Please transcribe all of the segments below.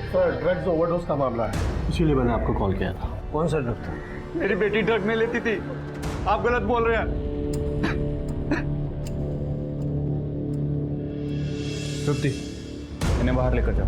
Sir drugs overdose का मामला है, इसीलिए मैंने आपको कॉल किया था। कौन सा ड्रग था? मेरी बेटी ड्रग नहीं लेती थी, आप गलत बोल रहे हैं। तृप्ति, इन्हें बाहर लेकर जाओ।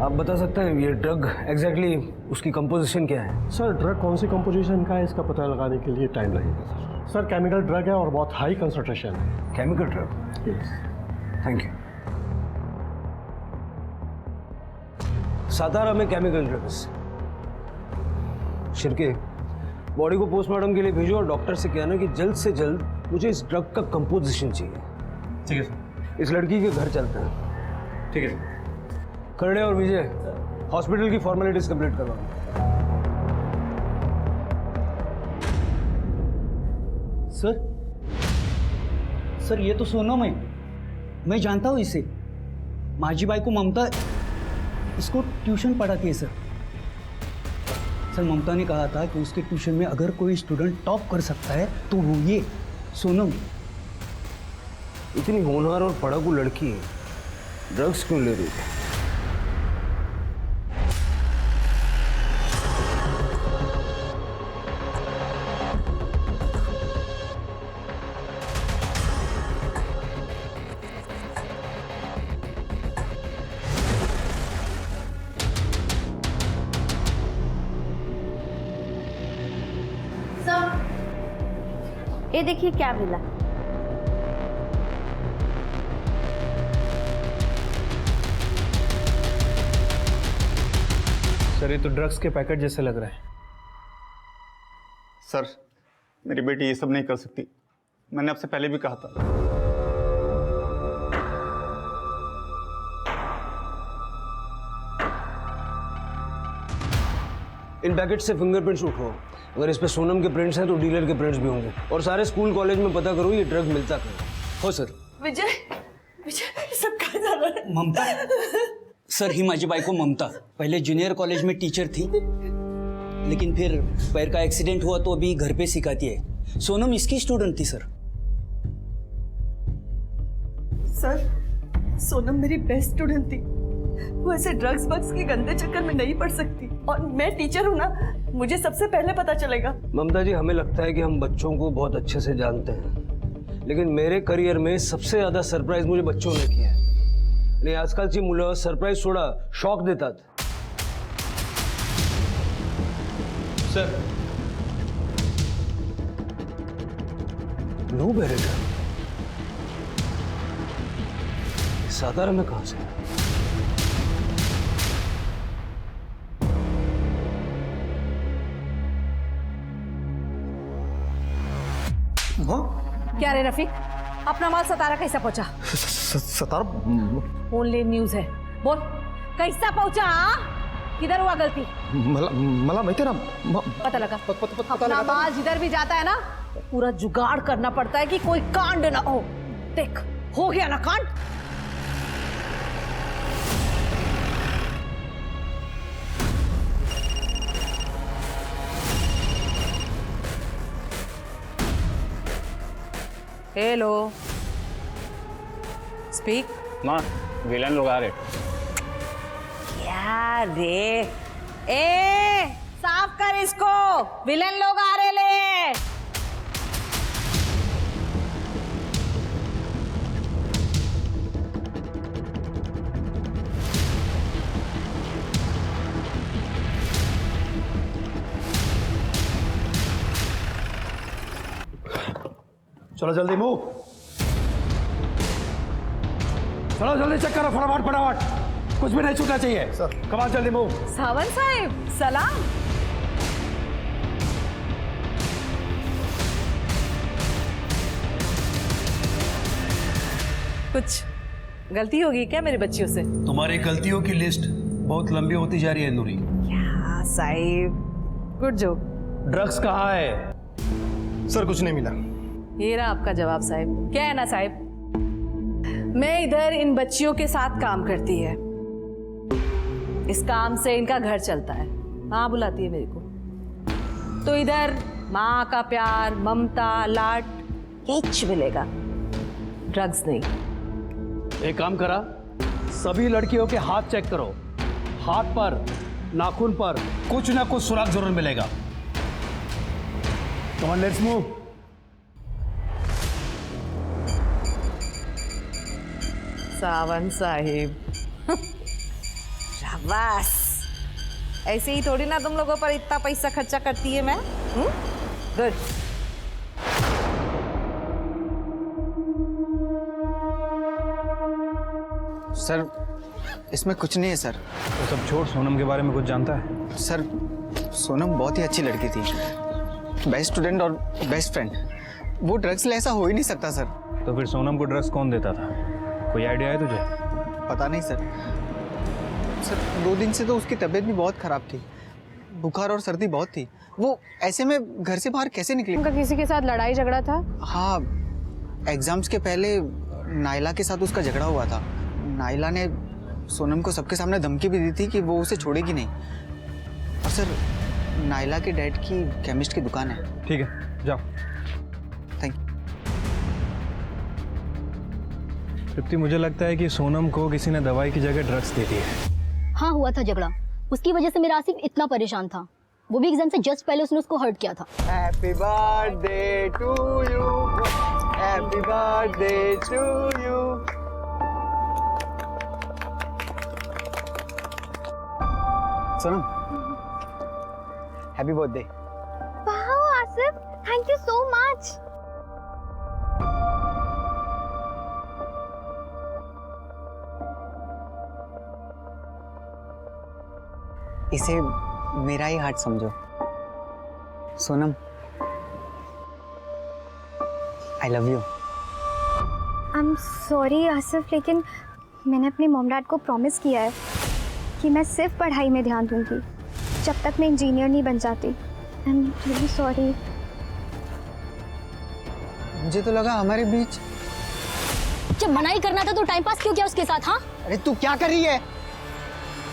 आप बता सकते हैं ये ड्रग एग्जैक्टली उसकी कंपोजिशन क्या है? सर ड्रग कौन सी कंपोजिशन का है इसका पता लगाने के लिए टाइम लगेगा सर। केमिकल ड्रग है और बहुत हाई कंसंट्रेशन है। Chemical drug? Thank you. Satara में केमिकल ड्रग्स। शिरके, बॉडी को पोस्टमार्टम के लिए भेजो और डॉक्टर से कहना कि जल्द से जल्द मुझे इस ड्रग का कंपोजिशन चाहिए। ठीक है सर। इस लड़की के घर चलते हैं। ठीक है सर। खरड़े और विजय हॉस्पिटल की फॉर्मेलिटीज कंप्लीट करवाओ। सर ये तो सोनम है, मैं जानता हूँ इसे। माझी बाई को ममता इसको ट्यूशन पढ़ाती है सर। ममता ने कहा था कि उसके ट्यूशन में अगर कोई स्टूडेंट टॉप कर सकता है तो वो ये सोनम। इतनी होनहार और पढ़ाकू लड़की ड्रग्स क्यों ले रही है? ये देखिए क्या मिला। सर ये तो ड्रग्स के पैकेट जैसे लग रहा है। सर मेरी बेटी ये सब नहीं कर सकती, मैंने आपसे पहले भी कहा था। इन पैकेट से फिंगरप्रिंट्स उठाओ। अगर इस पे सोनम के प्रिंट्स हैं तो डीलर के प्रिंट्स भी होंगे। और सारे स्कूल कॉलेज में पता करो ये ड्रग मिलता कहाँ हो। सर विजय सब कहा जा रहा है? ममता सर, ही माझी बाई को ममता पहले जूनियर कॉलेज में टीचर थी, लेकिन फिर पैर का एक्सीडेंट हुआ तो अभी घर पे सिखाती है। सोनम इसकी स्टूडेंट थी सर। सोनम मेरी बेस्ट स्टूडेंट थी। वो ऐसे ड्रग्स बग्स के गंदे चक्कर में नहीं पड़ सकती। और मैं टीचर हूँ ना, मुझे सबसे पहले पता चलेगा। ममता जी, हमें लगता है कि हम बच्चों को बहुत अच्छे से जानते हैं, लेकिन मेरे करियर में सबसे ज्यादा सरप्राइज मुझे बच्चों ने किया है। आणि आजकालची मुलं सरप्राईज सोडा शॉक देतात। सर नो बेरेटर सातारा में कहां से? क्या रे रफीक, अपना माल सतारा कैसा पहुंचा? सतारा ओनली न्यूज है, बोल कैसा पहुंचा? किधर हुआ गलती? मला माहिती है ना। पता लगा। अपना माल जिधर भी जाता है ना, पूरा जुगाड़ करना पड़ता है कि कोई कांड ना हो। देख हो गया ना कांड। Hello, speak. माँ, विलन लोग आ रहे। क्या रे? ए साफ कर इसको, विलन लोग आ रहे ले। चलो जल्दी मूव, चलो जल्दी चेक करो फटाफट फटाफट, कुछ भी नहीं छूटना चाहिए। सर कमाल, जल्दी मूव। सावंत साहब सलाम। कुछ गलती होगी क्या मेरी बच्चियों से? तुम्हारी गलतियों की लिस्ट बहुत लंबी होती जा रही है नूरी। क्या साहिब, गुड जोक। ड्रग्स कहाँ है? सर कुछ नहीं मिला। ये रहा आपका जवाब साहिब। क्या है ना साहिब, मैं इधर इन बच्चियों के साथ काम करती है, इस काम से इनका घर चलता है। माँ बुलाती है मेरे को। तो इधर माँ का प्यार, ममता, लाड कुछ मिलेगा, ड्रग्स नहीं। एक काम करा, सभी लड़कियों के हाथ चेक करो, हाथ पर, नाखून पर कुछ ना कुछ सुराग जरूर मिलेगा। Come on, let's move. Sawan Sahib शाबाश। ऐसे ही थोड़ी ना तुम लोगों पर इतना पैसा खर्चा करती है मैं। गुड। सर इसमें कुछ नहीं है सर। तो सब छोड़, सोनम के बारे में कुछ जानता है? सर सोनम बहुत ही अच्छी लड़की थी, बेस्ट स्टूडेंट और बेस्ट फ्रेंड। वो ड्रग्स ले ऐसा हो ही नहीं सकता सर। तो फिर सोनम को ड्रग्स कौन देता था? कोई आइडिया है तुझे? पता नहीं सर। सर 2 दिन से तो उसकी तबीयत भी बहुत ख़राब थी, बुखार और सर्दी बहुत थी। वो ऐसे में घर से बाहर कैसे निकली? उनका किसी के साथ लड़ाई झगड़ा था? हाँ, एग्जाम्स के पहले नाइला के साथ उसका झगड़ा हुआ था। नाइला ने सोनम को सबके सामने धमकी भी दी थी कि वो उसे छोड़ेगी नहीं। और सर नाइला के डैड की केमिस्ट की दुकान है। ठीक है, जाओ। Thank you. तृप्ति, मुझे लगता है कि सोनम को किसी ने दवाई की जगह ड्रग्स दे दी है। हाँ, हुआ था झगड़ा। उसकी वजह से मेरा आसिफ इतना परेशान था। वो भी एग्जाम से जस्ट पहले उसने उसको हर्ट किया था। Happy birthday to you, happy birthday to you. Sonam, happy birthday. Wow Asif, thank you so much. इसे मेरा ही हार्ट समझो। Sonam, I love you. I am sorry Asif, लेकिन मैंने अपने मॉम डैड को प्रॉमिस किया है कि मैं सिर्फ पढ़ाई में ध्यान दूंगी जब तक मैं इंजीनियर नहीं बन जाती। I am really sorry. मुझे तो लगा हमारे बीच। जब मना ही करना था तो टाइम पास क्यों किया उसके साथ? हाँ, अरे तू क्या कर रही है?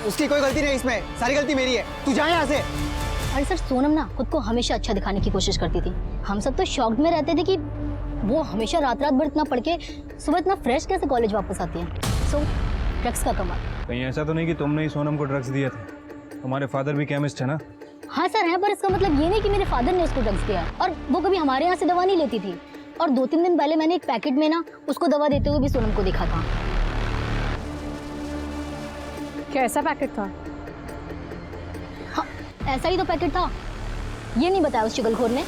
उसकी कोई गलती नहीं, इसमें सारी गलती मेरी है। तू जा यहाँ से। अरे सर, सोनम ना खुद को हमेशा अच्छा दिखाने की कोशिश करती थी। हम सब तो शॉक्ड में रहते थे कि वो हमेशा रात रात भर इतना पढ़ के सुबह इतना फ्रेश कैसे कॉलेज वापस आती है। सो ड्रग्स का कमाल। कहीं ऐसा तो नहीं कि तुमने ही सोनम को ड्रग्स दिए थे? तुम्हारे फादर भी केमिस्ट है ना? हाँ सर है, पर इसका मतलब ये नहीं कि मेरे फादर ने उसको ड्रग्स दिया। और वो कभी हमारे यहाँ से दवा नहीं लेती थी। और 2-3 दिन पहले मैंने एक पैकेट में ना उसको दवा देते हुए भी सोनम को देखा था। कैसा पैकेट था? हाँ, ऐसा ही तो पैकेट था। ये नहीं बताया उस चुगलखोर ने।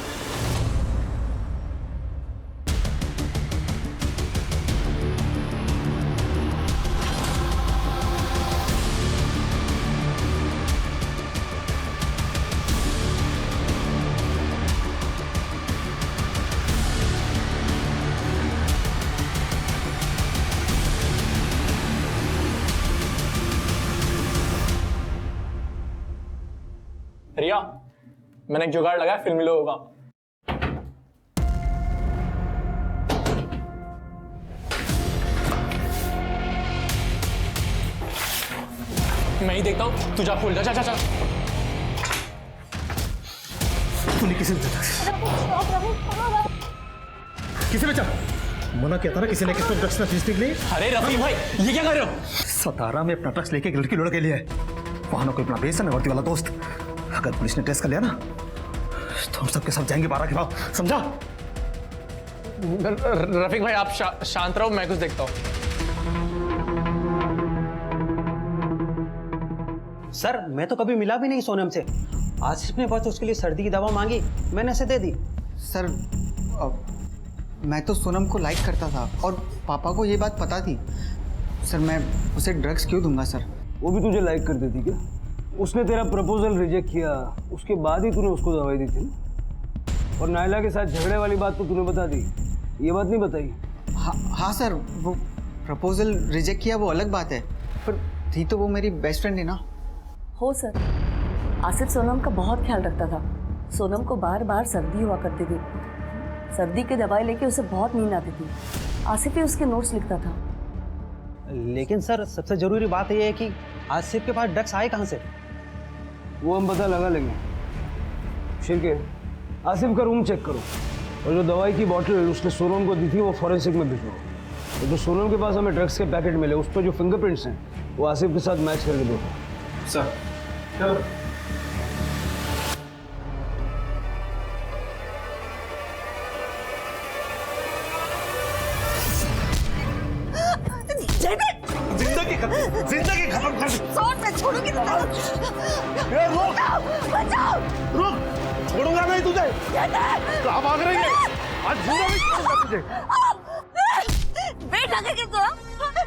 रिया, मैंने एक जुगाड़ लगाया फिल्मी लोगों का। मैं ही देखता हूँ, तू जा खोल, जा जा जा। तूने किसे किसे बेचा? मना किया था ना किसी ने किसको ड्रग्स का चीज निकली। अरे रफी भाई, ये क्या कर रहे हो? सतारा में अपना ड्रग्स लेके एक लड़की लड़के लिए वहां ना कोई अपना बेस है ना वर्दी वाला दोस्त। अगर पुलिस ने टेस्ट कर लिया ना तो हम सबके सब जाएंगे 12 के बाद, समझा? रफीक भाई आप शांत रहो, मैं कुछ देखता हूँ। सर मैं तो कभी मिला भी नहीं सोनम से। आसिफ ने बस उसके लिए सर्दी की दवा मांगी, मैंने उसे दे दी। सर मैं तो सोनम को लाइक करता था और पापा को ये बात पता थी। सर मैं उसे ड्रग्स क्यों दूंगा सर? वो भी तुझे लाइक करती थी क्या? उसने तेरा प्रपोजल रिजेक्ट किया, उसके बाद ही तूने उसको दवाई दी थी। और नाइला के साथ झगड़े वाली बात तो तूने बता दी, ये बात नहीं बताई? हाँ सर, वो प्रपोजल रिजेक्ट किया वो अलग बात है, पर थी तो वो मेरी बेस्ट फ्रेंड है ना। हो सर, आसिफ सोनम का बहुत ख्याल रखता था। सोनम को बार बार सर्दी हुआ करती थी। सर्दी की दवाई लेके उसे बहुत नींद आती थी। आसिफ ही उसके नोट्स लिखता था। लेकिन सर सबसे जरूरी बात यह है कि आसिफ के पास ड्रग्स आए कहाँ से? वो हम पता लगा लेंगे। ठीक है, आसिफ का रूम चेक करो और जो दवाई की बोतल उसने सोनम को दी थी वो फॉरेंसिक में भिजवाओ। तो जो सोनम के पास हमें ड्रग्स के पैकेट मिले उस पर जो फिंगरप्रिंट्स हैं वो आसिफ के साथ मैच करके देखो। सर चलो। जिंदगी खत्म कर दी। मैं छोड़ूंगी रुक, छोड़ूंगा नहीं तुझे। कहाँ भाग रही है? आज जिंदा नहीं छोड़ूंगा तुझे। वेट लगे कि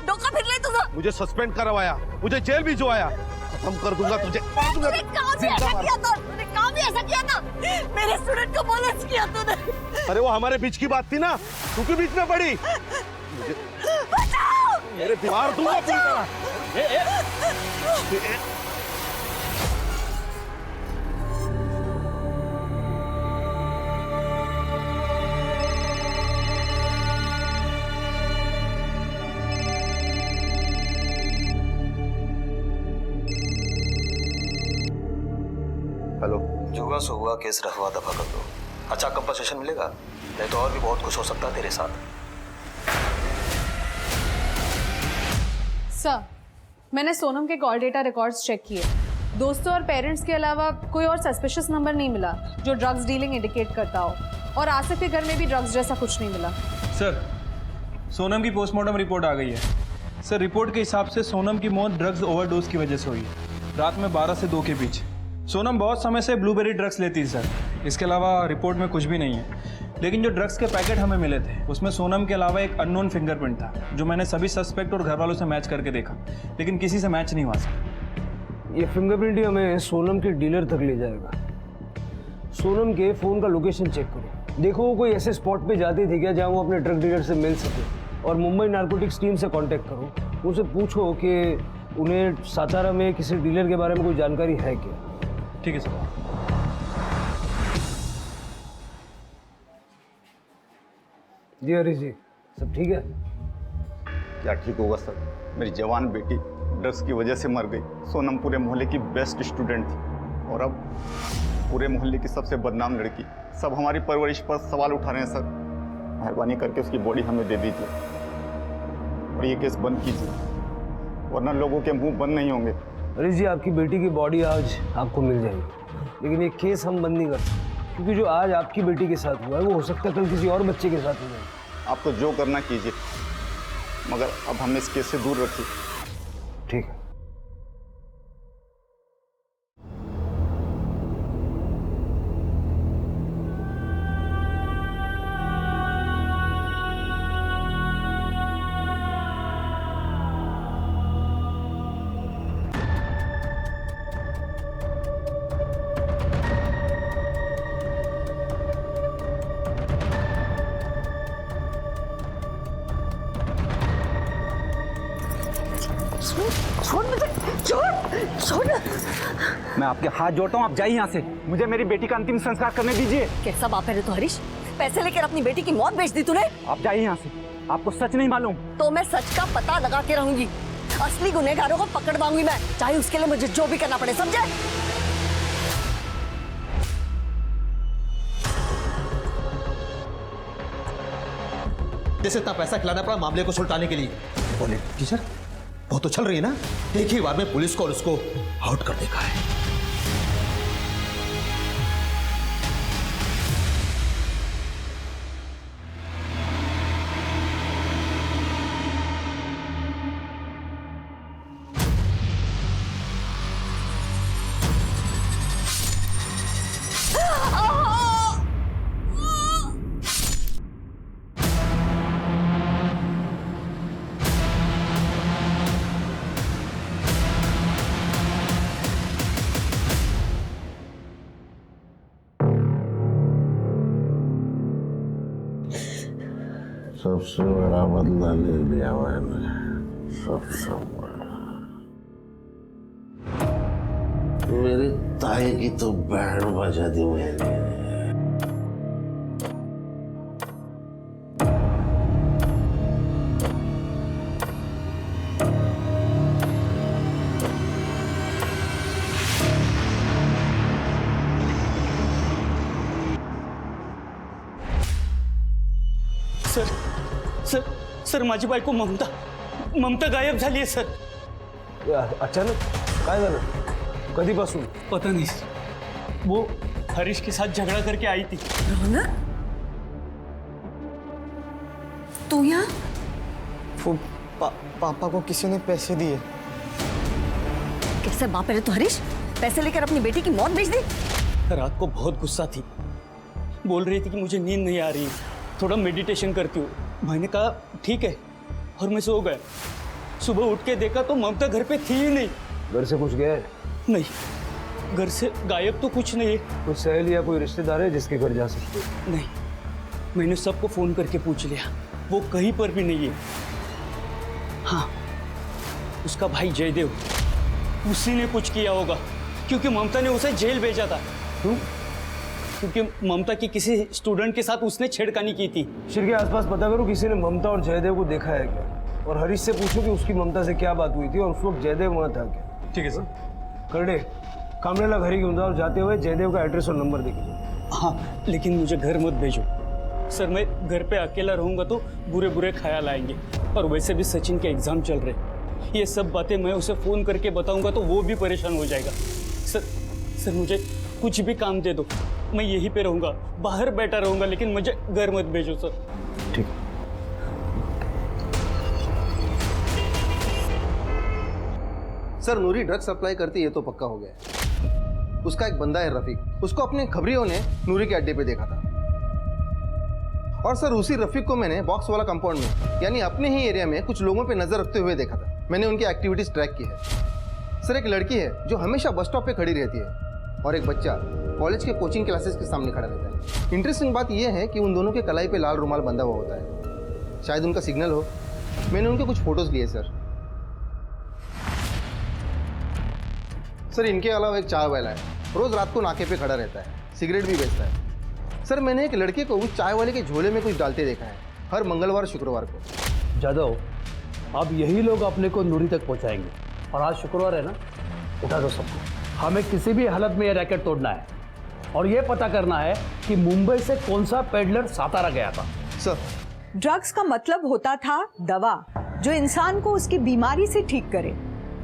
डोका फिर ले तुझे। मुझे सस्पेंड करवाया, मुझे जेल भिजवाया, खत्म कर दूंगा तुझे। तूने काम भी ऐसा किया तूने काम भी ऐसा किया ना, मेरे स्टूडेंट को मोलेस्ट किया तूने। अरे वो हमारे बीच की बात थी ना, तू क्यों बीच में पड़ी? मेरे मार दूंगा पूरी तरह। हेलो, जुआ से हुआ केस रखवा दफा कर दो। अच्छा कंपनसेशन मिलेगा, नहीं तो और भी बहुत कुछ हो सकता है तेरे साथ। सर, मैंने सोनम के कॉल डेटा रिकॉर्ड्स चेक किए। दोस्तों और पेरेंट्स के अलावा कोई और सस्पिशियस नंबर नहीं मिला जो ड्रग्स डीलिंग इंडिकेट करता हो, और आसिफ के घर में भी ड्रग्स जैसा कुछ नहीं मिला। सर, सोनम की पोस्टमार्टम रिपोर्ट आ गई है। सर, रिपोर्ट के हिसाब से सोनम की मौत ड्रग्स ओवरडोज की वजह से हुई है, रात में 12 से 2 के बीच। सोनम बहुत समय से ब्लूबेरी ड्रग्स लेती थी सर, इसके अलावा रिपोर्ट में कुछ भी नहीं है। लेकिन जो ड्रग्स के पैकेट हमें मिले थे उसमें सोनम के अलावा एक अननोन फिंगरप्रिंट था, जो मैंने सभी सस्पेक्ट और घर वालों से मैच करके देखा, लेकिन किसी से मैच नहीं हुआ सर। ये फिंगरप्रिंट ही हमें सोनम के डीलर तक ले जाएगा। सोनम के फ़ोन का लोकेशन चेक करो, देखो वो कोई ऐसे स्पॉट पे जाती थी क्या जहाँ वो अपने ड्रग डीलर से मिल सके, और मुंबई नारकोटिक्स टीम से कांटेक्ट करो, उनसे पूछो कि उन्हें सातारा में किसी डीलर के बारे में कोई जानकारी है क्या। ठीक है सर। जी हरीश जी, सब ठीक है? क्या ठीक होगा सर, मेरी जवान बेटी ड्रग्स की वजह से मर गई। सोनम पूरे मोहल्ले की बेस्ट स्टूडेंट थी, और अब पूरे मोहल्ले की सबसे बदनाम लड़की। सब हमारी परवरिश पर सवाल उठा रहे हैं सर। मेहरबानी करके उसकी बॉडी हमें दे दीजिए और ये केस बंद कीजिए, वरना लोगों के मुंह बंद नहीं होंगे। हरीश जी, आपकी बेटी की बॉडी आज आपको मिल जाएगी, लेकिन ये केस हम बंद नहीं कर सकते, क्योंकि जो आज आपकी बेटी के साथ हुआ है वो हो सकता है कल किसी और बच्चे के साथ हो जाए। आप तो जो करना कीजिए, मगर अब हमें इस केस से दूर रखिए। ठीक है। मैं आपके हाथ जोड़ता हूँ, आप जाइए यहाँ से। मुझे मेरी बेटी का अंतिम संस्कार करने दीजिए। कैसा बाप है तो हरीश, पैसे लेकर अपनी बेटी की मौत बेच दी तूने। आप जाइए यहाँ से, आपको सच नहीं मालूम। तो मैं सच का पता लगा के रहूंगी, असली गुनहगारों को पकड़वाऊंगी मैं, चाहे उसके लिए मुझे जो भी करना पड़े, समझे? जैसे इतना पैसा खिलाना पड़ा मामले को सुलटाने के लिए। बोले जी सर, बहुत उछल रही है ना, एक ही बार में पुलिस को और उसको आउट कर देखा है। सबसे बड़ा बदला ले लिया मैंने, सबसे बड़ा। मेरी ताई की तो बैंड बजा दी मैंने। सर सर सर माझी बायको ममता गायब झाली आहे सर. अचानक काय झालं? कधीपासून? पता नहीं. वो हरीश के साथ झगड़ा करके आई थी. रौनक, तू यहाँ? पापा को किसी ने पैसे दिए. कैसे बाप है तो हरीश पैसे लेकर अपनी बेटी की मौत भेज दी? रात को बहुत गुस्सा थी, बोल रही थी कि मुझे नींद नहीं आ रही है, थोड़ा मेडिटेशन करती हूँ. मैंने कहा ठीक है और मैं सो गया. सुबह उठ के देखा तो ममता घर पे थी ही नहीं. घर से कुछ गया है? नहीं, घर से गायब तो कुछ नहीं है. कोई सहेली या कोई रिश्तेदार है जिसके घर जा सकते? नहीं, मैंने सबको फोन करके पूछ लिया, वो कहीं पर भी नहीं है. हाँ, उसका भाई जयदेव, उसी ने कुछ किया होगा क्योंकि ममता ने उसे जेल भेजा था. क्यों? क्योंकि ममता की किसी स्टूडेंट के साथ उसने छेड़खानी की थी. शिर के आसपास पता करो किसी ने ममता और जयदेव को देखा है क्या, और हरीश से पूछो कि उसकी ममता से क्या बात हुई थी और उस वक्त जयदेव वहाँ था क्या. ठीक है सर. करडे, कामरेला घरी घेऊन जाओ और जाते हुए जयदेव का एड्रेस और नंबर देखिए. हाँ, लेकिन मुझे घर मत भेजो सर. मैं घर पे अकेला रहूंगा तो बुरे बुरे ख्याल आएंगे, और वैसे भी सचिन के एग्जाम चल रहे. ये सब बातें मैं उसे फोन करके बताऊंगा तो वो भी परेशान हो जाएगा. सर मुझे कुछ भी काम दे दो, मैं यहीं पे रहूंगा, बाहर बैठा रहूंगा, लेकिन मुझे घर मत भेजो सर. ठीक. सर नूरी ड्रग सप्लाई करती है तो पक्का हो गया है. उसका एक बंदा है रफीक, उसको अपने खबरियों ने नूरी के अड्डे पे देखा था. और सर उसी रफीक को मैंने बॉक्स वाला कंपाउंड में यानी अपने ही एरिया में कुछ लोगों पे नजर रखते हुए देखा था. मैंने उनकी एक्टिविटीज ट्रैक की है. सर एक लड़की है जो हमेशा बस स्टॉप पे खड़ी रहती है, और एक बच्चा कॉलेज के कोचिंग क्लासेस के सामने खड़ा रहता है. इंटरेस्टिंग बात यह है कि उन दोनों के कलाई पे लाल रुमाल बंधा हुआ होता है, शायद उनका सिग्नल हो. मैंने उनके कुछ फोटोज लिए सर. सर इनके अलावा एक चाय वाला है, रोज रात को नाके पे खड़ा रहता है, सिगरेट भी बेचता है. सर मैंने एक लड़के को उस चाय वाले के झोले में कुछ डालते देखा है, हर मंगलवार शुक्रवार को. जादव, अब यही लोग अपने को नूरी तक पहुंचाएंगे, और आज शुक्रवार है ना, उठा दो सबको. हमें किसी भी हालत में ये रैकेट तोड़ना है और ये पता करना है कि मुंबई से कौन सा पेडलर सातारा गया था. सर ड्रग्स का मतलब होता था दवा, जो इंसान को उसकी बीमारी से ठीक करे,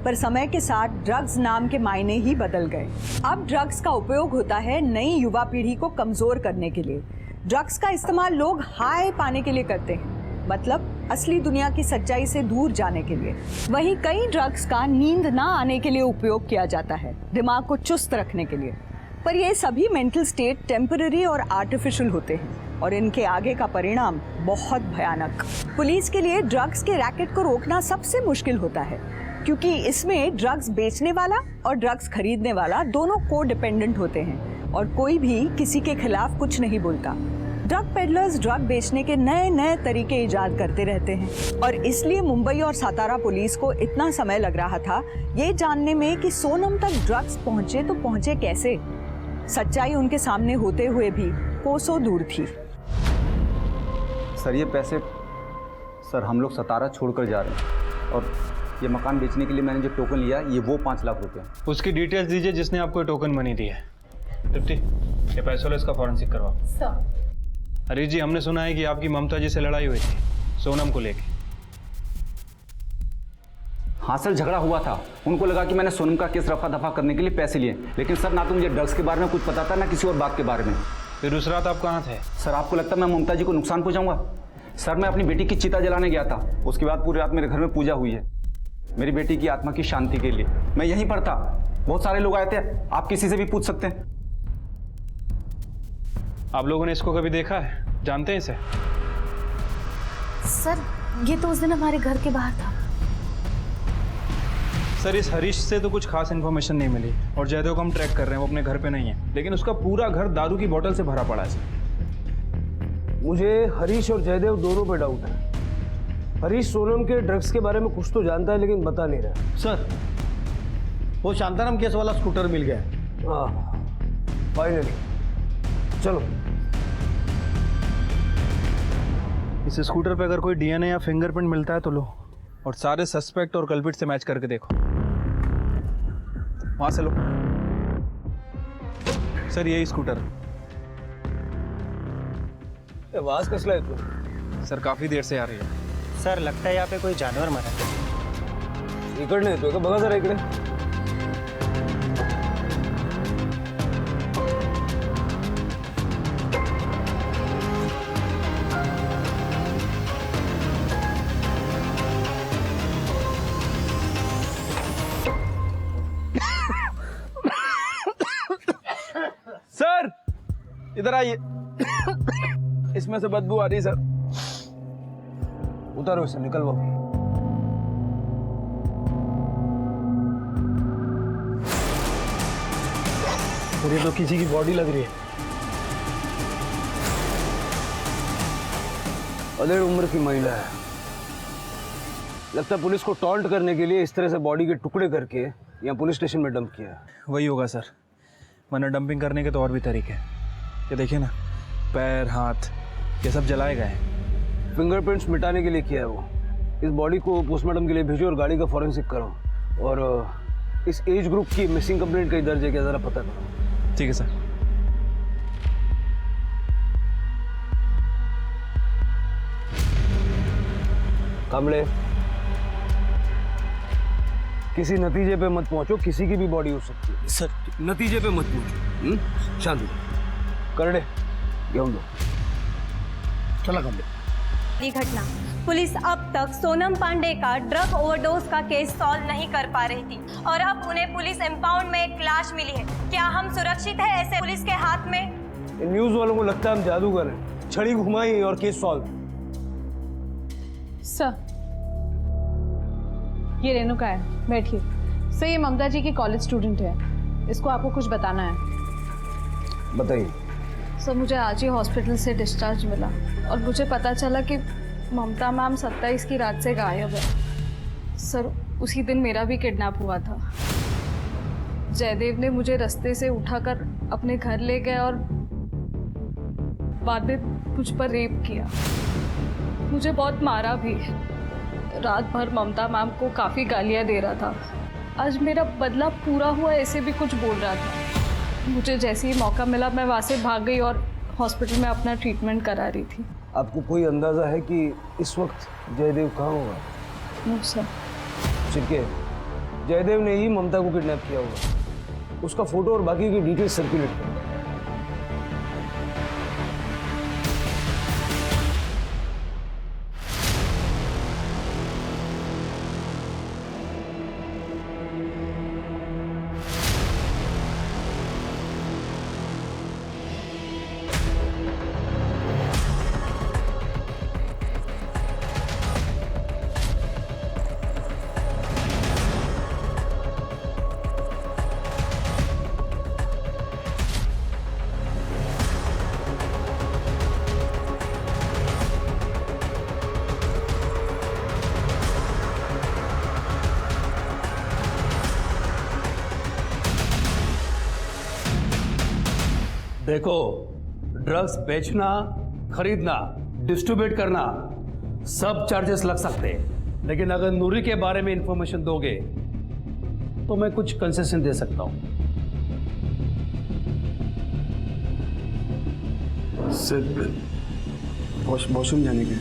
पर समय के साथ ड्रग्स नाम के मायने ही बदल गए. अब ड्रग्स का उपयोग होता है नई युवा पीढ़ी को कमजोर करने के लिए. ड्रग्स का इस्तेमाल लोग हाई पाने के लिए करते हैं, मतलब असली दुनिया की सच्चाई से दूर जाने के लिए. वहीं कई ड्रग्स का नींद ना आने के लिए उपयोग किया जाता है, दिमाग को चुस्त रखने के लिए. पर ये सभी मेंटल स्टेट टेम्पररी और आर्टिफिशियल होते हैं, और इनके आगे का परिणाम बहुत भयानक. पुलिस के लिए ड्रग्स के रैकेट को रोकना सबसे मुश्किल होता है, क्योंकि इसमें ड्रग्स बेचने वाला और ड्रग्स खरीदने वाला दोनों को डिपेंडेंट होते हैं, और कोई भी किसी के खिलाफ कुछ नहीं बोलता. ड्रग पेडलर्स ड्रग बेचने के नए नए तरीके इजाद करते रहते हैं, और इसलिए मुंबई और सातारा पुलिस को इतना समय लग रहा था ये जानने में कि सोनम तक ड्रग्स पहुंचे तो पहुंचे कैसे. सच्चाई उनके सामने होते हुए भी कोसों दूर थी. सर ये पैसे, सर हम लोग सतारा छोड़कर जा रहे हैं, और ये मकान बेचने के लिए मैंने जो टोकन लिया ये वो 5 लाख रुपए. उसकी डिटेल्स दीजिए जिसने आपको ये टोकन मनी दी है. तृप्ति, ये पैसों वाला इसका फॉरेंसिक करवाओ. सर. हरीश जी, हमने सुना है कि आपकी ममता जी से लड़ाई हुई थी सोनम को लेके. हाँ सर, झगड़ा हुआ था. उनको लगा कि मैंने सोनम का केस रफा दफा करने के लिए पैसे लिए, लेकिन सर ना तो मुझे ड्रग्स के बारे में कुछ पता था ना किसी और बात के बारे में. फिर उस रात आप कहाँ थे? सर आपको लगता है मैं ममता जी को नुकसान पहुंचाऊंगा? सर मैं अपनी बेटी की चिता जलाने गया था, उसके बाद पूरी रात मेरे घर में पूजा हुई है मेरी बेटी की आत्मा की शांति के लिए. मैं यहीं पर था, बहुत सारे लोग आए थे, आप किसी से भी पूछ सकते हैं. आप लोगों ने इसको कभी देखा है, जानते हैं इसे? सर ये तो उस दिन हमारे घर के बाहर था. सर इस हरीश से तो कुछ खास इन्फॉर्मेशन नहीं मिली, और जयदेव को हम ट्रैक कर रहे हैं, वो अपने घर पे नहीं है, लेकिन उसका पूरा घर दारू की बोतल से भरा पड़ा है. सर मुझे हरीश और जयदेव दोनों पे डाउट है. हरीश सोनम के ड्रग्स के बारे में कुछ तो जानता है लेकिन बता नहीं रहा. सर वो शांताराम केस वाला स्कूटर मिल गया है. हाँ फाइनली. चलो. इस स्कूटर पे अगर कोई डीएनए या फिंगरप्रिंट मिलता है तो लो, और सारे सस्पेक्ट और कल्पिट से मैच करके देखो. वहां से लो. सर यही स्कूटर. आवाज कसला येतो? सर काफ़ी देर से आ रही है। सर लगता है यहाँ पे कोई जानवर मरा है। इकडे येतोय का बघा जरा इकडे। सर इधर आइए। इसमें से बदबू आ रही सर। उतारो इसे, निकलवाओ। और ये तो किसी की बॉडी लग रही है। अधेड़ उम्र की महिला है। लगता है पुलिस को टॉन्ट करने के लिए इस तरह से बॉडी के टुकड़े करके यहाँ पुलिस स्टेशन में डंप किया है। वही होगा सर, वरना डंपिंग करने के तो और भी तरीके हैं। ये देखिए ना, पैर हाथ ये सब जलाए गए हैं। फिंगरप्रिंट्स मिटाने के लिए किया है वो। इस बॉडी को पोस्टमार्टम के लिए भेजो और गाड़ी का फॉरेंसिक करो। और इस एज ग्रुप की मिसिंग कंप्लेंट कई दर्ज है क्या ज़रा पता करो। ठीक है सर। कामले, किसी नतीजे पे मत पहुंचो, किसी की भी बॉडी हो सकती है। सर नतीजे पे मत पहुंचो। शांत हो, करड़े घेऊन दो। चला कमले। ये घटना पुलिस अब तक सोनम पांडे का ड्रग ओवरडोज का केस सॉल्व नहीं कर पा रही थी और अब उन्हें पुलिस इंपाउंड में एक लाश मिली है। क्या हम सुरक्षित है ऐसे पुलिस के हाथ में? न्यूज वालों को लगता है हम जादूगर हैं। छड़ी घुमाई और केस सॉल्व। सर ये रेणुका है, बैठिए। सर ये ममता जी की कॉलेज स्टूडेंट है, इसको आपको कुछ बताना है। बताइए। सर मुझे आज ही हॉस्पिटल से डिस्चार्ज मिला और मुझे पता चला कि ममता मैम 27 की रात से गायब है। सर उसी दिन मेरा भी किडनैप हुआ था। जयदेव ने मुझे रास्ते से उठाकर अपने घर ले गया और बाद में मुझ पर रेप किया। मुझे बहुत मारा भी। रात भर ममता मैम को काफ़ी गालियाँ दे रहा था। आज मेरा बदला पूरा हुआ ऐसे भी कुछ बोल रहा था। मुझे जैसे ही मौका मिला मैं वहाँ से भाग गई और हॉस्पिटल में अपना ट्रीटमेंट करा रही थी। आपको कोई अंदाज़ा है कि इस वक्त जयदेव कहाँ होगा? No sir. चिरके, जयदेव ने ही ममता को किडनैप किया होगा। उसका फोटो और बाकी की डिटेल्स सर्कुलेट करो। देखो, ड्रग्स बेचना, खरीदना, डिस्ट्रीब्यूट करना सब चार्जेस लग सकते हैं, लेकिन अगर नूरी के बारे में इंफॉर्मेशन दोगे तो मैं कुछ कंसेशन दे सकता हूं। सर वॉशरूम जाने के।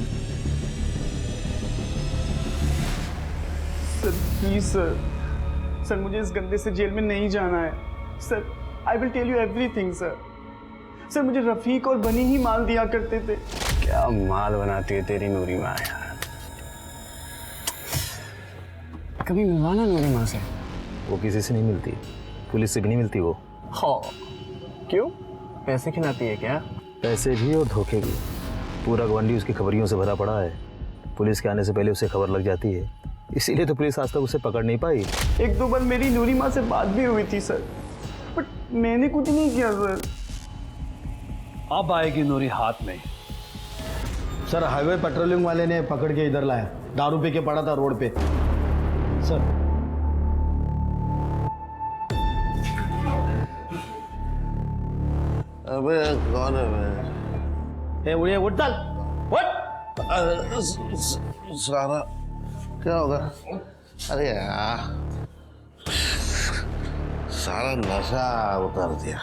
सर प्लीज सर, सर मुझे इस गंदे से जेल में नहीं जाना है। Sir I will tell you everything sir. Sir मुझे रफीक और बनी ही माल दिया करते थे। क्या माल बनाती है तेरी नूरी माँ यार। कभी मिलवाना नूरी माँ से। वो किसी से नहीं मिलती, पुलिस से भी नहीं मिलती वो। हाँ क्यों? पैसे खिलाती है क्या? पैसे भी और धोखे भी। पूरा गवंडी उसकी खबरियों से भरा पड़ा है। पुलिस के आने से पहले उसे खबर लग जाती है, इसीलिए तो पुलिस आज तक उसे पकड़ नहीं पाई। एक दो बार मेरी नूरी माँ से बात भी हुई थी सर, बट मैंने कुछ नहीं किया सर। अब आएगी नूरी हाथ में। सर हाईवे पेट्रोलिंग वाले ने पकड़ के इधर लाया, दारू पी के पड़ा था रोड पे। सर अबे कौन है मैं? ये उठ चल, उठ। सारा क्या होगा? अरे यार सारा नशा उतार दिया।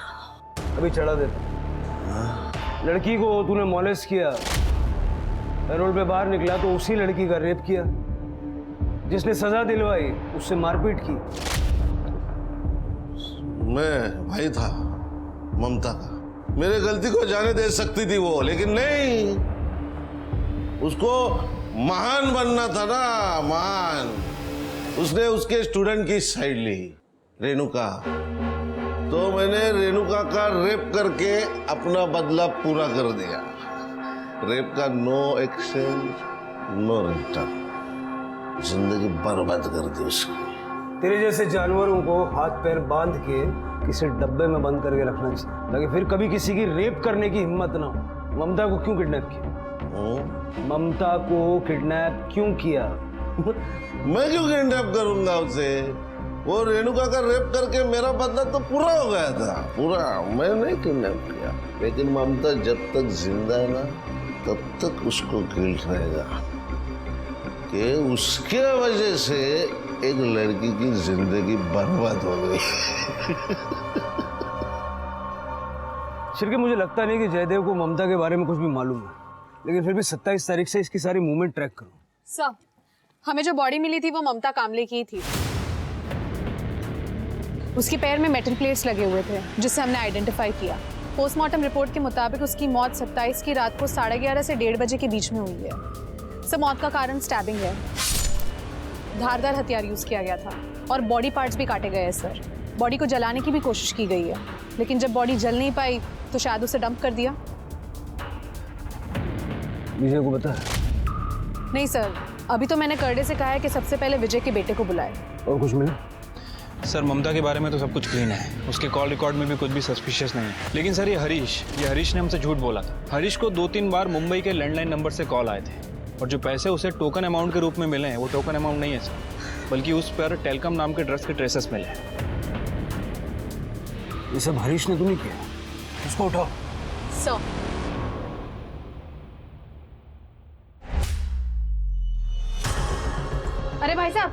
अभी चढ़ा देता। लड़की को तूने मॉलेस्ट किया, पैरोल पे बाहर निकला तो उसी लड़की का रेप किया, जिसने सजा दिलवाई उससे मारपीट की। मैं भाई था ममता का, मेरे गलती को जाने दे सकती थी वो, लेकिन नहीं, उसको महान बनना था ना, महान। उसने उसके स्टूडेंट की साइड ली, रेणुका। तो मैंने रेणुका का रेप करके अपना बदला पूरा कर दिया। रेप का नो एक्सचेंज नो रिटर्न, जिंदगी बर्बाद कर दी उसकी। तेरे जैसे जानवरों को हाथ पैर बांध के किसी डब्बे में बंद करके रखना चाहिए, ताकि फिर कभी किसी की रेप करने की हिम्मत ना हो। ममता को क्यों किडनैप किया? ममता को किडनैप क्यों किया? मैं क्यों किडनैप करूंगा उसे? वो रेणुका का रेप करके मेरा बदला तो पूरा हो गया था, पूरा। मैं नहीं किडनैप किया, लेकिन ममता जब तक जिंदा है ना, तब तक उसको गिल्ट रहेगा कि उसके वजह से एक लड़की की जिंदगी बर्बाद हो गई। शिरके, मुझे लगता नहीं कि जयदेव को ममता के बारे में कुछ भी मालूम है, लेकिन फिर भी 27 तारीख से इसकी सारी मूवमेंट ट्रैक करो। सर, हमें जो बॉडी मिली थी वो ममता कामले की थी। उसके पैर में मेटल प्लेट्स लगे हुए थे, जिससे हमने आइडेंटिफाई किया। पोस्टमार्टम रिपोर्ट के मुताबिक उसकी मौत 27 की रात को 11:30 से 1:30 बजे के बीच में हुई है। सर, मौत का कारण स्टैबिंग है, धारदार हथियार यूज किया गया था और बॉडी पार्ट्स भी काटे गए हैं। सर, बॉडी को जलाने की भी कोशिश की गई है, लेकिन जब बॉडी जल नहीं पाई तो शायद उसे डंप कर दिया। विजय को पता है? नहीं सर, अभी तो मैंने करडे से कहा है कि सबसे पहले विजय के बेटे को बुलाए। और कुछ मिला? सर, ममता के बारे में तो सब कुछ क्लीन है, उसके कॉल रिकॉर्ड में भी कुछ भी सस्पिशियस नहीं है। लेकिन सर, ये हरीश ने हमसे झूठ बोला था। हरीश को 2-3 बार मुंबई के लैंडलाइन नंबर से कॉल आए थे, और जो पैसे उसे टोकन अमाउंट के रूप में मिले हैं वो टोकन अमाउंट नहीं है सर, बल्कि उस पर टेलकम नाम के ड्रग्स के ट्रेसेस मिले हैं। ये सब हरीश ने तो नहीं किया? उसको उठाओ। सर, अरे भाई साहब,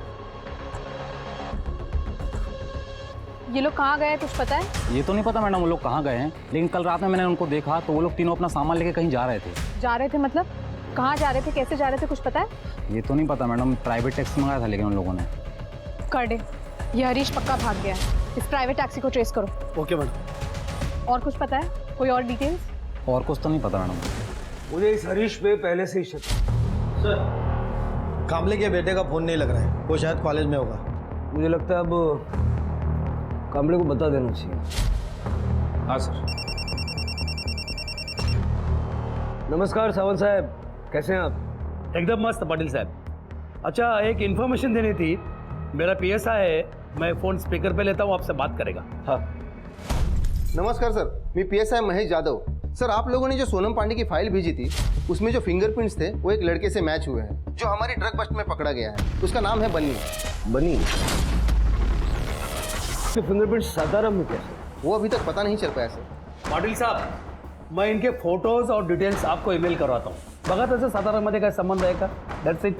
ये लोग कहाँ गए कुछ पता है? ये तो नहीं पता मैडम वो लोग कहाँ गए हैं, लेकिन कल रात में मैंने उनको देखा तो वो लोग तीनों अपना सामान लेके कहीं जा रहे थे। जा रहे थे मतलब? कहाँ जा रहे थे, कैसे जा रहे थे, कुछ पता है? ये तो नहीं पता मैडम, प्राइवेट टैक्सी मंगाया था लेकिन उन लोगों ने। करडे, ये हरीश पक्का भाग गया है, इस प्राइवेट टैक्सी को ट्रेस करो। Okay madam. और कुछ पता है, कोई और डिटेल्स? और कुछ तो नहीं पता मैडम। मुझे इस हरीश पे पहले से ही शक है। सर, कामले के बेटे का फोन नहीं लग रहा है, वो शायद कॉलेज में होगा। मुझे लगता है अब कामले को बता देना चाहिए। हाँ सर। नमस्कार सावंत साहब, कैसे हैं आप? एकदम मस्त पाटिल साहब। अच्छा, एक इन्फॉर्मेशन देनी थी। मेरा PSI है, मैं फ़ोन स्पीकर पे लेता हूँ, आपसे बात करेगा। हाँ। नमस्कार सर, मी PSI महेश जाधव। सर, आप लोगों ने जो सोनम पांडे की फाइल भेजी थी, उसमें जो फिंगरप्रिंट्स थे वो एक लड़के से मैच हुए हैं, जो हमारी ड्रग बस्ट में पकड़ा गया है। उसका नाम है बनी। बनी? फिंगरप्रिंट्स सातारा में कैसे? वो अभी तक पता नहीं चल पाया सर। पाटिल साहब, मैं इनके फोटोज और डिटेल्स आपको ईमेल करवाता हूँ। बघा तसं सातारामध्ये काय संबंध आहे का? That's it.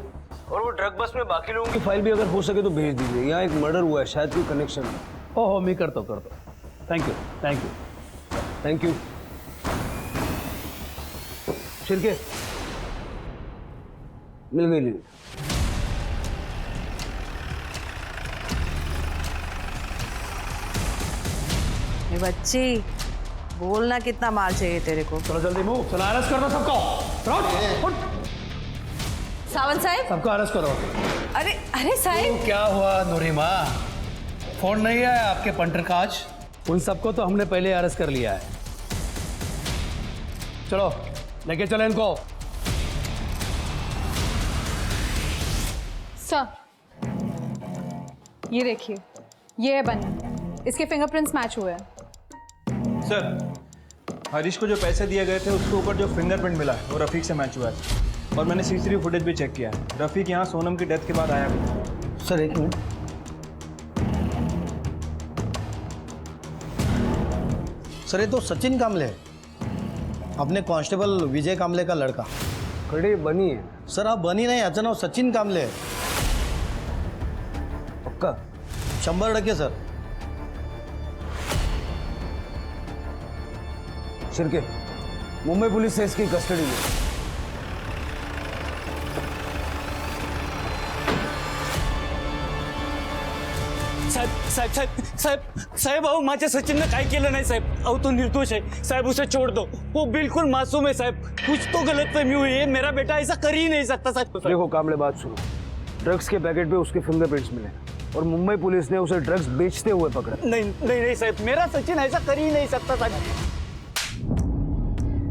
और वो ड्रग बस में बाकी लोगों की फाइल भी अगर हो सके तो भेज दीजिए। यहाँ एक मर्डर हुआ है, शायद कोई कनेक्शन है। हो, मैं करता हूँ। Thank you, thank you, thank you. Shirke, मिल गई लीड। बच्ची, बोलना कितना माल चाहिए तेरे को? चलो जल्दी मूव, चलो अरेस्ट कर दो सबको। सावंत साहब, सबको अरेस्ट करो। अरे अरे साहब, क्या हुआ नूरिमा? फोन नहीं आया आपके पंटर का आज? उन सबको तो हमने पहले अरेस्ट कर लिया है। चलो लेके चले इनको। सर, ये देखिए, ये है बनी, इसके फिंगरप्रिंट्स मैच हुए हैं। सर, हरीश को जो पैसे दिए गए थे उसके ऊपर जो फिंगरप्रिंट मिला है वो रफ़ीक से मैच हुआ है, और मैंने CCTV फुटेज भी चेक किया है। रफ़ीक यहाँ सोनम की डेथ के बाद आया भी। सर एक मिनट, सर ये तो सचिन कामले है, अपने कांस्टेबल विजय कामले का लड़का। खड़ी बनी है सर, आप बनी नहीं, याचं नाव सचिन कामले है। पक्का? 100% सर। शिरके, मुंबई पुलिस से इसकी कस्टडी में। साहेब साहेब साहेब साहेब साहेब अहो माझ्या सचिनने काय केलं नाही साहेब. अहो तो निर्दोष है साहब, उसे छोड़ दो. वो बिल्कुल मासूम है साहब. कुछ तो गलतफहमी हुई है. मेरा बेटा ऐसा कर ही नहीं सकता साहब. देखो कामले, बात सुनो. ड्रग्स के पैकेट पे उसके फिंगरप्रिंट्स मिले और मुंबई पुलिस ने उसे ड्रग्स बेचते हुए पकड़ा. नहीं नहीं नहीं साहब, मेरा सचिन ऐसा कर ही नहीं सकता साहब.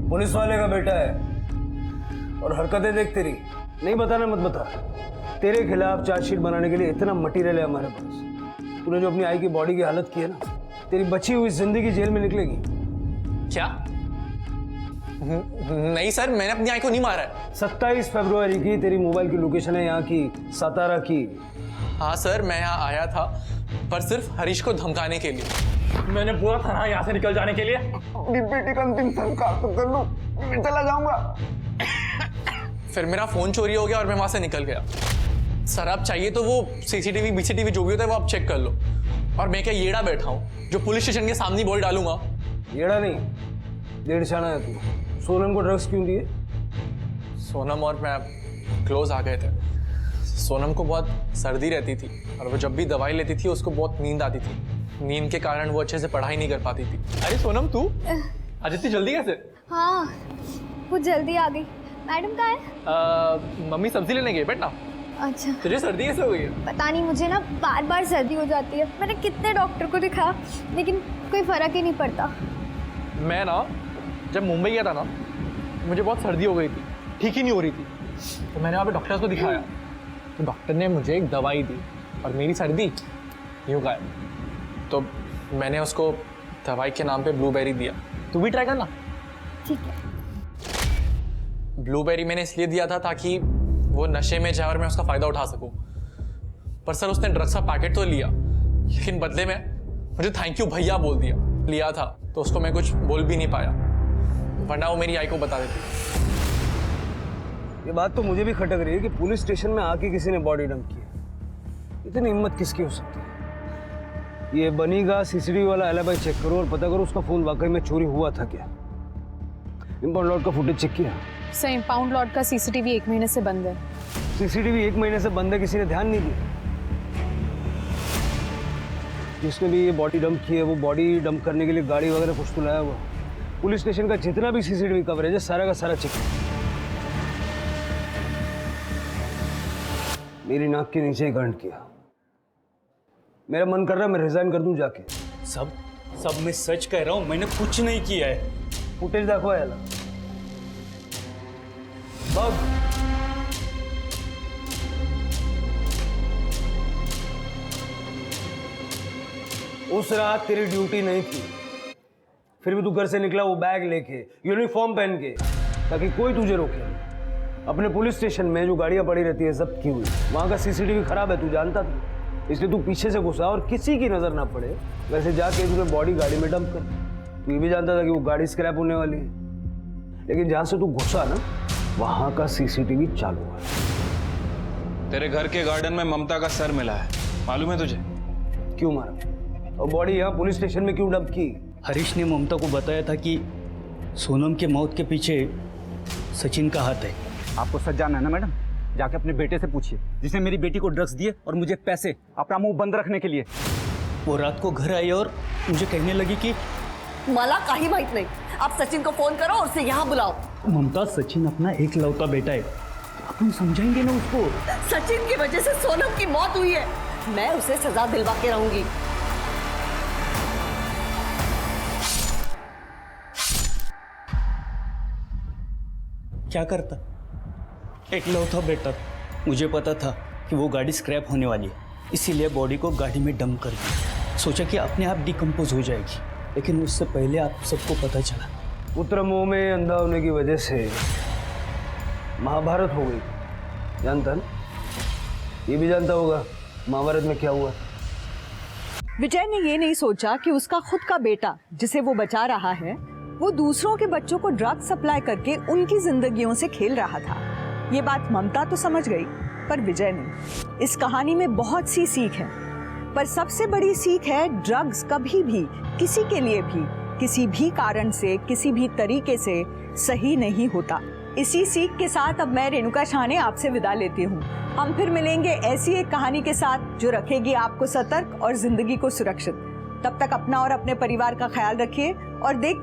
पुलिस वाले का बेटा है और हरकतें देख तेरी. नहीं बताना मत बता. तेरे खिलाफ चार्जशीट बनाने के लिए इतना मटेरियल है हमारे पास. तूने जो अपनी आई की बॉडी की हालत की है ना, तेरी बची हुई जिंदगी जेल में निकलेगी. क्या? नहीं सर, मैंने अपनी आई को नहीं मारा है. 27 फरवरी की तेरी मोबाइल की लोकेशन है यहाँ की, सातारा की. हाँ सर, मैं यहाँ आया था पर सिर्फ हरीश को धमकाने के लिए. मैंने बोला था ना यहाँ से निकल जाने के लिए. बेटी का अंतिम संस्कार तो कर लो, मैं चला जाऊंगा. फिर मेरा फोन चोरी हो गया और मैं वहां से निकल गया. सर आप चाहिए तो वो सीसीटीवी बीसीटीवी जो भी होता है वो आप चेक कर लो. और मैं क्या येड़ा बैठा हूँ जो पुलिस स्टेशन के सामने बोल डालूंगा? येड़ा नहीं, डेढ़शाना है तू. सोनम को ड्रग्स क्यों दिए? सोनम और मैं क्लोज आ गए थे. सोनम को बहुत सर्दी रहती थी और वो जब भी दवाई लेती थी उसको बहुत नींद आती थी. नींद के कारण वो अच्छे से पढ़ाई नहीं कर पाती थी. अरे सोनम तू आज इतनी जल्दी कैसे? हाँ वो जल्दी आ गई. मैडम कहाँ है? मम्मी सब्जी लेने गई. बैठ ना. अच्छा. तुझे सर्दी कैसे हो गई है? पता नहीं, मुझे ना बार बार सर्दी हो जाती है. मैंने कितने डॉक्टर को दिखाया लेकिन कोई फर्क ही नहीं पड़ता. मैं ना जब मुंबई गया था ना, मुझे बहुत सर्दी हो गई थी, ठीक ही नहीं हो रही थी. तो मैंने वहाँ पे डॉक्टर को दिखाया तो डॉक्टर ने मुझे एक दवाई दी और मेरी सर्दी यूँ गायब. तो मैंने उसको दवाई के नाम पे ब्लूबेरी दिया. तू भी ट्राई करना. ठीक है. ब्लूबेरी मैंने इसलिए दिया था ताकि वो नशे में जाए और मैं उसका फायदा उठा सकूं. पर सर उसने ड्रग्स का पैकेट तो लिया लेकिन बदले में मुझे थैंक यू भैया बोल दिया. लिया था तो उसको मैं कुछ बोल भी नहीं पाया, वरना वो मेरी आई को बता देती. ये बात तो मुझे भी खटक रही है कि पुलिस स्टेशन में आके किसी ने बॉडी डंप की. इतनी हिम्मत किसकी हो सकती है? ये बनीगा सीसीटीवी वाला एलिबाई चेक करो और पता करो उसका फोन वाकई में चोरी हुआ था क्या. इंपाउंड लॉट का फुटेज चेक किया? सर इंपाउंड लॉट का सीसीटीवी 1 महीने से बंद है. सीसीटीवी 1 महीने से बंद है, किसी ने ध्यान नहीं दिया? जिसने भी ये बॉडी डंप की है वो बॉडी डंप करने के लिए गाड़ी वगैरह कुछ तो लाया हुआ. पुलिस स्टेशन का जितना भी सीसीटीवी कवरेज है सारा का सारा चेक. मेरी नाक के नीचे ही गंड किया. मेरा मन कर रहा है मैं रिजाइन कर दूं जाके. सब मैं सच कह रहा हूँ, मैंने कुछ नहीं किया है. फुटेज दाखवा याला. बग उस रात तेरी ड्यूटी नहीं थी, फिर भी तू घर से निकला वो बैग लेके, यूनिफॉर्म पहन के, ताकि कोई तुझे रोके. अपने पुलिस स्टेशन में जो गाड़ियां पड़ी रहती है जब्त की हुई, वहां का सीसीटीवी खराब है, तू जानता था. इसलिए तू पीछे से घुसा और किसी की नजर ना पड़े वैसे जाके तूने बॉडी गाड़ी में डंप कर. तू ये भी जानता था कि वो गाड़ी स्क्रैप होने वाली है, लेकिन जहां से तू घुसा ना वहां का सीसीटीवी चालू है. तेरे घर के गार्डन में ममता का सर मिला है, मालूम है तुझे? क्यों मारा? और बॉडी यहाँ पुलिस स्टेशन में क्यों डंप की? हरीश ने ममता को बताया था कि सोनम के मौत के पीछे सचिन का हाथ है. आपको सच जानना है ना मैडम? जाके अपने बेटे से पूछिए जिसने मेरी बेटी को ड्रग्स दिए और मुझे पैसे अपना मुंह बंद रखने के लिए. वो रात को घर आई और मुझे कहने लगी कि मला काही माहित नहीं, आप सचिन को फोन करो और उसे यहाँ बुलाओ. ममता, सचिन अपना एक लौता बेटा है, अपन समझाएंगे ना उसको. सचिन की वजह से सोनम की मौत हुई है, मैं उसे सजा दिलवा के रहूंगी. क्या करता? एक लौता बेटा. मुझे पता था कि वो गाड़ी स्क्रैप होने वाली है, इसीलिए बॉडी को गाड़ी में डंप कर दिया. सोचा कि अपने आप डिकम्पोज हो जाएगी, लेकिन उससे पहले आप सबको पता चला. पुत्र मोह में अंधा होने की वजह से महाभारत हो गई, जानता ना? ये भी जानता होगा महाभारत में क्या हुआ. विजय ने ये नहीं सोचा कि उसका खुद का बेटा जिसे वो बचा रहा है वो दूसरों के बच्चों को ड्रग सप्लाई करके उनकी जिंदगियों से खेल रहा था. ये बात ममता तो समझ गई पर विजय नहीं. इस कहानी में बहुत सी सीख है, पर सबसे बड़ी सीख है ड्रग्स कभी भी किसी के लिए भी किसी भी कारण से किसी भी तरीके से सही नहीं होता. इसी सीख के साथ अब मैं रेणुका शाहने आपसे विदा लेती हूँ। हम फिर मिलेंगे ऐसी एक कहानी के साथ जो रखेगी आपको सतर्क और जिंदगी को सुरक्षित। तब तक अपना और अपने परिवार का ख्याल रखिए और देख